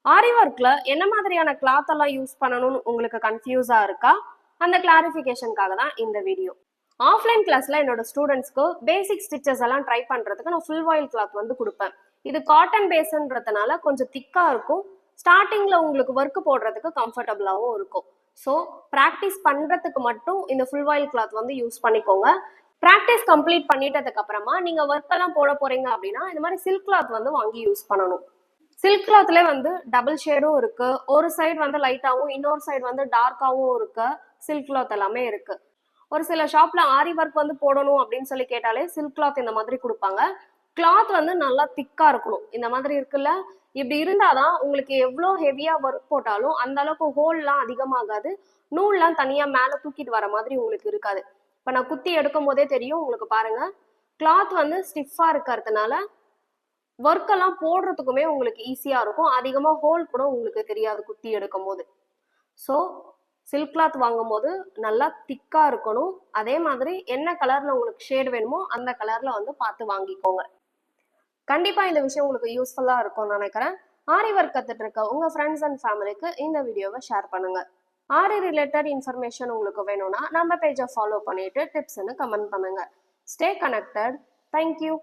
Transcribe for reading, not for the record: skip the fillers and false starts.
ஆரி ஒர்க்ல என்ன மாதிரியான கிளாத் எல்லாம் யூஸ் பண்ணணும்னு உங்களுக்கு கன்ஃபியூஸா இருக்கா? அந்த கிளாரிஃபிகேஷனுக்காக தான் இந்த வீடியோ. ஆஃப்லைன் கிளாஸ்ல என்னோட ஸ்டூடெண்ட்ஸ்க்கு பேசிக் ஸ்டிச்சஸ் எல்லாம் ட்ரை பண்றதுக்கு நான் ஃபுல் வாயில் கிளாத் வந்து கொடுப்பேன். இது காட்டன் பேஸ்ன்றதுனால கொஞ்சம் திக்கா இருக்கும். ஸ்டார்டிங்ல உங்களுக்கு ஒர்க் போடுறதுக்கு கம்ஃபர்டபுளாகவும் இருக்கும். ஸோ ப்ராக்டிஸ் பண்றதுக்கு மட்டும் இந்த ஃபுல் வாயில் கிளாத் வந்து யூஸ் பண்ணிக்கோங்க. ப்ராக்டிஸ் கம்ப்ளீட் பண்ணிட்டதுக்கு அப்புறமா நீங்க ஒர்க் எல்லாம் போட போறீங்க அப்படின்னா இந்த மாதிரி சில்க் கிளாத் வந்து வாங்கி யூஸ் பண்ணணும். சில்க் கிளாத்ல வந்து டபுள் ஷேடும் இருக்கு, ஒரு சைடு வந்து லைட்டாவும் இன்னொரு சைடு வந்து டார்க்காவும் இருக்கு. சில்க் கிளாத் எல்லாமே இருக்கு. ஒரு சில ஷாப்ல ஆரி ஒர்க் வந்து போடணும் அப்படின்னு சொல்லி கேட்டாலே சில்க் கிளாத் இந்த மாதிரி கொடுப்பாங்க. கிளாத் வந்து நல்லா திக்கா இருக்கணும். இந்த மாதிரி இருக்குல்ல, இப்படி இருந்தாதான் உங்களுக்கு எவ்வளோ ஹெவியா ஒர்க் போட்டாலும் அந்த அளவுக்கு ஹோல்லாம் அதிகமாகாது, நூல்லாம் தனியா மேல தூக்கிட்டு வர மாதிரி உங்களுக்கு இருக்காது. இப்ப நான் குத்தி எடுக்கும் போதே தெரியும் உங்களுக்கு, பாருங்க. கிளாத் வந்து ஸ்டிஃபா இருக்கிறதுனால ஒர்க் எல்லாம் போடுறதுக்குமே உங்களுக்கு ஈஸியா இருக்கும். அதிகமா ஹோல் கூட உங்களுக்கு தெரியாது குத்தி எடுக்கும் போது. ஸோ சில்க் கிளாத் வாங்கும் போது நல்லா திக்கா இருக்கணும். அதே மாதிரி என்ன கலர்ல உங்களுக்கு ஷேட் வேணுமோ அந்த கலர்ல வந்து பார்த்து வாங்கிக்கோங்க. கண்டிப்பா இந்த விஷயம் உங்களுக்கு யூஸ்ஃபுல்லா இருக்கும்னு நினைக்கிறேன். ஆரி ஒர்க் கத்துட்டு இருக்க உங்க ஃப்ரெண்ட்ஸ் அண்ட் ஃபேமிலிக்கு இந்த வீடியோவை ஷேர் பண்ணுங்க. ஆரி ரிலேட்டட் இன்ஃபர்மேஷன் உங்களுக்கு வேணும்னா நம்ம பேஜை ஃபாலோ பண்ணிட்டு டிப்ஸ்ன்னு கமெண்ட் பண்ணுங்க. Stay connected. தேங்க்யூ.